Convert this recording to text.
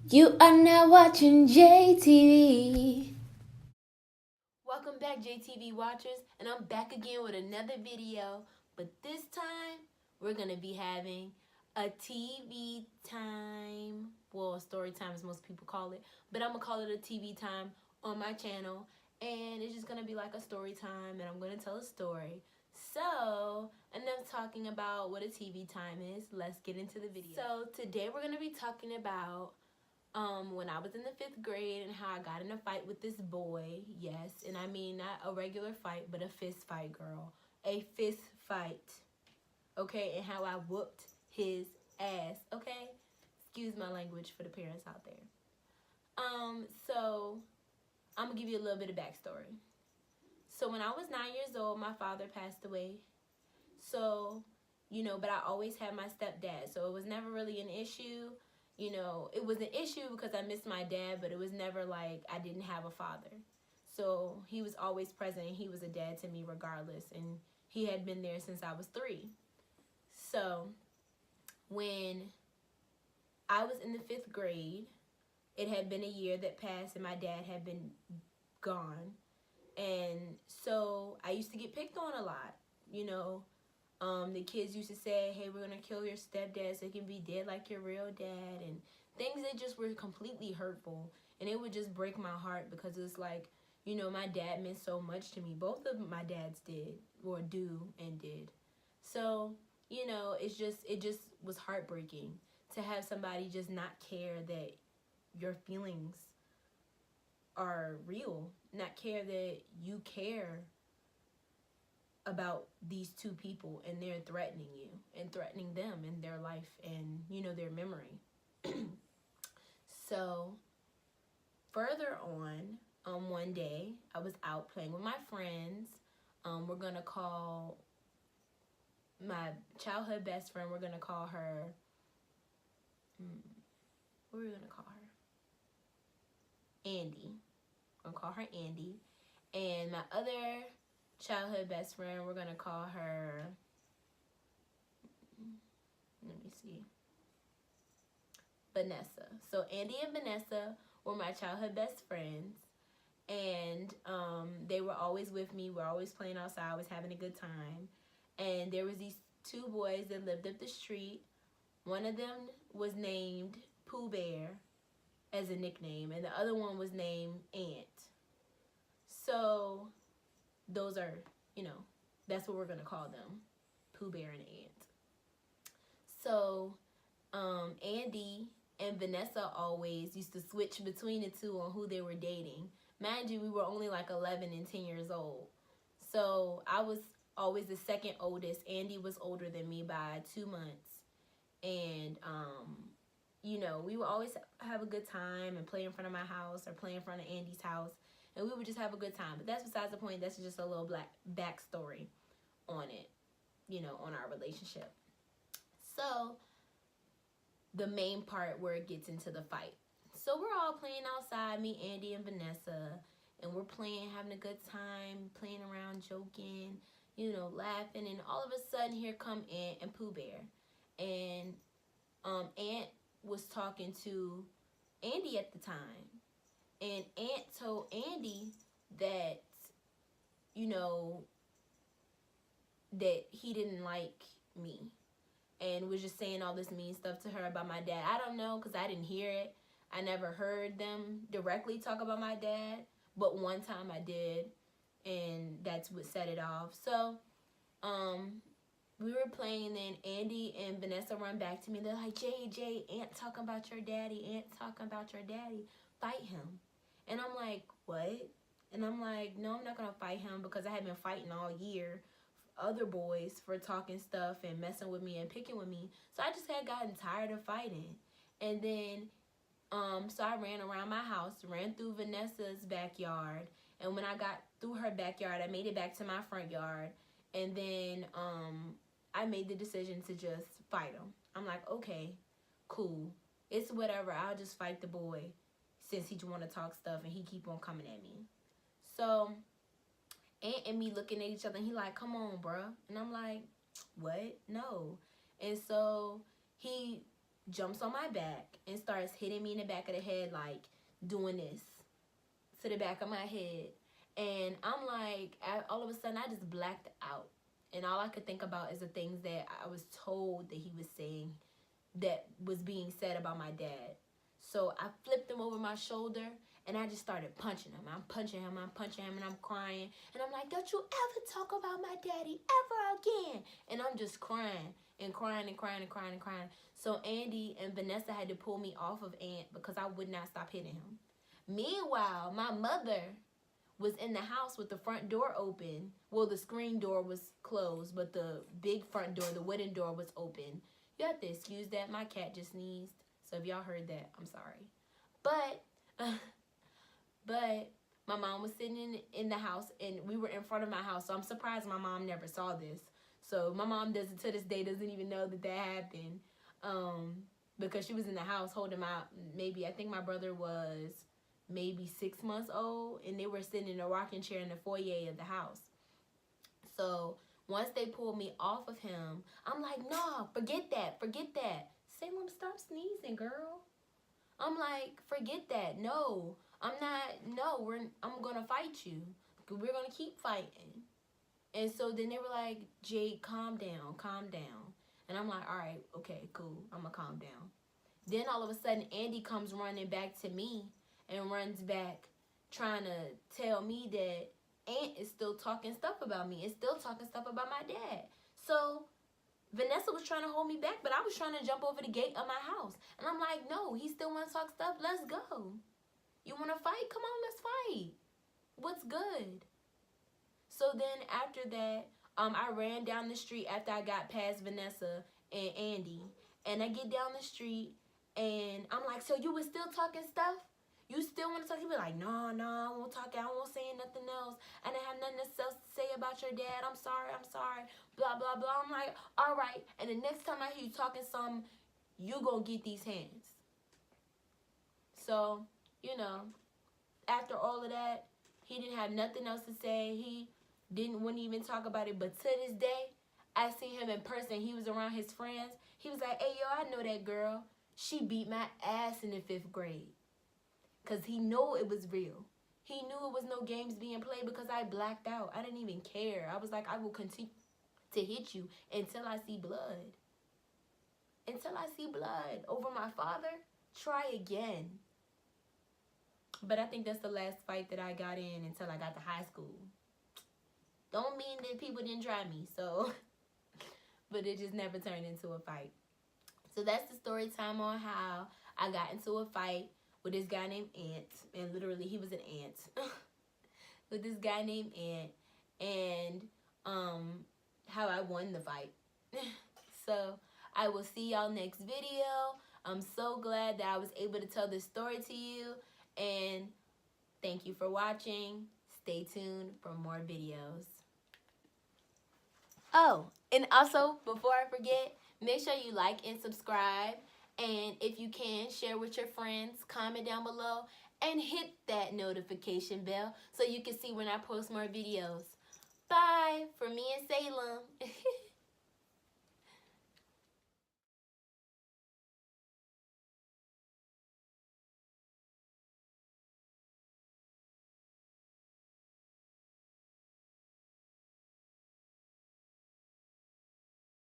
You are now watching JTV. Welcome back, JTV watchers, and I'm back again with another video. But this time, we're gonna be having a TV time. Well, story time as most people call it, but I'm gonna call it a TV time on my channel. And it's just gonna be like a story time, and I'm gonna tell a story. So, enough talking about what a TV time is. Let's get into the video. So, today we're gonna be talking about when I was in the 5th grade and how I got in a fight with this boy. Yes, and I mean not a regular fight, but a fist fight, girl. A fist fight. Okay, and how I whooped his ass. Okay? Excuse my language for the parents out there. So I'm gonna give you a little bit of backstory. So when I was 9 years old, my father passed away. So, but I always had my stepdad. So it was never really an issue. It was an issue because I missed my dad, but it was never like I didn't have a father. So he was always present. He was a dad to me regardless. And he had been there since I was 3. So when I was in the 5th grade, it had been a year that passed and my dad had been gone. And so I used to get picked on a lot, the kids used to say, hey, we're going to kill your stepdad so he can be dead like your real dad, and things that just were completely hurtful. And it would just break my heart because it's like, my dad meant so much to me. Both of my dads did, or do and did. So, it just was heartbreaking to have somebody just not care that your feelings are real, not care that you care about these two people and they're threatening you and threatening them and their life and their memory. So further on, one day I was out playing with my friends. We're gonna call my childhood best friend, we're gonna call her what are we gonna call her? Andy. We're gonna call her Andy. And my other childhood best friend, we're gonna call her, let me see, Vanessa. So Andy and Vanessa were my childhood best friends, and they were always with me. We're always playing outside, always having a good time. And there was these 2 boys that lived up the street. One of them was named Pooh Bear as a nickname, and the other one was named Ant. So those are, that's what we're gonna call them, Pooh Bear and Ant. So Andy and Vanessa always used to switch between the two on who they were dating. Mind you, we were only like 11 and 10 years old. So I was always the second oldest. Andy was older than me by 2 months. And, we would always have a good time and play in front of my house or play in front of Andy's house. And we would just have a good time. But that's besides the point. That's just a little backstory on it, on our relationship. So the main part where it gets into the fight. So we're all playing outside, me, Andy, and Vanessa, and we're playing, having a good time, playing around, joking, laughing, and all of a sudden here come Ant and Pooh Bear. And Ant was talking to Andy at the time, and Ant told Andy that, that he didn't like me, and was just saying all this mean stuff to her about my dad. I don't know, because I didn't hear it. I never heard them directly talk about my dad, but one time I did, and that's what set it off. So, we were playing, and Andy and Vanessa run back to me. They're like, Jay, Aunt talking about your daddy. Aunt talking about your daddy. Fight him. And I'm like, what? And I'm like, no, I'm not going to fight him because I had been fighting all year other boys for talking stuff and messing with me and picking with me. So I just had gotten tired of fighting. And then, so I ran around my house, ran through Vanessa's backyard. And when I got through her backyard, I made it back to my front yard. And then, I made the decision to just fight him. I'm like, okay, cool. It's whatever. I'll just fight the boy since he want to talk stuff and he keep on coming at me. So Aunt and me looking at each other, and he like, come on, bruh. And I'm like, what? No. And so he jumps on my back and starts hitting me in the back of the head, like doing this to the back of my head. And I'm like, all of a sudden, I just blacked out. And all I could think about is the things that I was told that he was saying that was being said about my dad. So I flipped him over my shoulder and I just started punching him. I'm punching him, and I'm crying. And I'm like, don't you ever talk about my daddy ever again. And I'm just crying and crying and crying and crying and crying. So Andy and Vanessa had to pull me off of Ant because I would not stop hitting him. Meanwhile, my mother was in the house with the front door open. Well, the screen door was closed, but the big front door, the wooden door, was open. You have to excuse that. My cat just sneezed. So if y'all heard that, I'm sorry. But my mom was sitting in the house, and we were in front of my house. So I'm surprised my mom never saw this. So my mom doesn't, to this day, doesn't even know that that happened. Because she was in the house holding I think my brother was maybe 6 months old, and they were sitting in a rocking chair in the foyer of the house. So once they pulled me off of him, I'm like, no, forget that. Salem, stop sneezing, girl. I'm like, forget that. No, I'm gonna fight you. We're gonna keep fighting. And so then they were like, Jade, calm down. And I'm like, all right, okay, cool. I'm gonna calm down. Then all of a sudden, Andy comes running back to me and runs back trying to tell me that Aunt is still talking stuff about me. Is still talking stuff about my dad. So Vanessa was trying to hold me back, but I was trying to jump over the gate of my house. And I'm like, no, he still wants to talk stuff. Let's go. You want to fight? Come on, let's fight. What's good? So then after that, I ran down the street after I got past Vanessa and Andy. And I get down the street, and I'm like, so you was still talking stuff? You still want to talk? He be like, no, I won't talk. I won't say nothing else. I didn't have nothing else to say about your dad. I'm sorry. Blah, blah, blah. I'm like, all right. And the next time I hear you talking something, you gonna get these hands. So, after all of that, he didn't have nothing else to say. He wouldn't even talk about it. But to this day, I see him in person. He was around his friends. He was like, hey, yo, I know that girl. She beat my ass in the 5th grade. Because he knew it was real. He knew it was no games being played because I blacked out. I didn't even care. I was like, I will continue to hit you until I see blood. Until I see blood over my father, try again. But I think that's the last fight that I got in until I got to high school. Don't mean that people didn't try me, so. But it just never turned into a fight. So that's the story time on how I got into a fight with this guy named Ant. And literally, he was an ant. With this guy named Ant. And how I won the fight. So I will see y'all next video. I'm so glad that I was able to tell this story to you. And thank you for watching. Stay tuned for more videos. Oh, and also, before I forget, make sure you like and subscribe. And if you can, share with your friends, comment down below, and hit that notification bell so you can see when I post more videos. Bye, for me and Salem.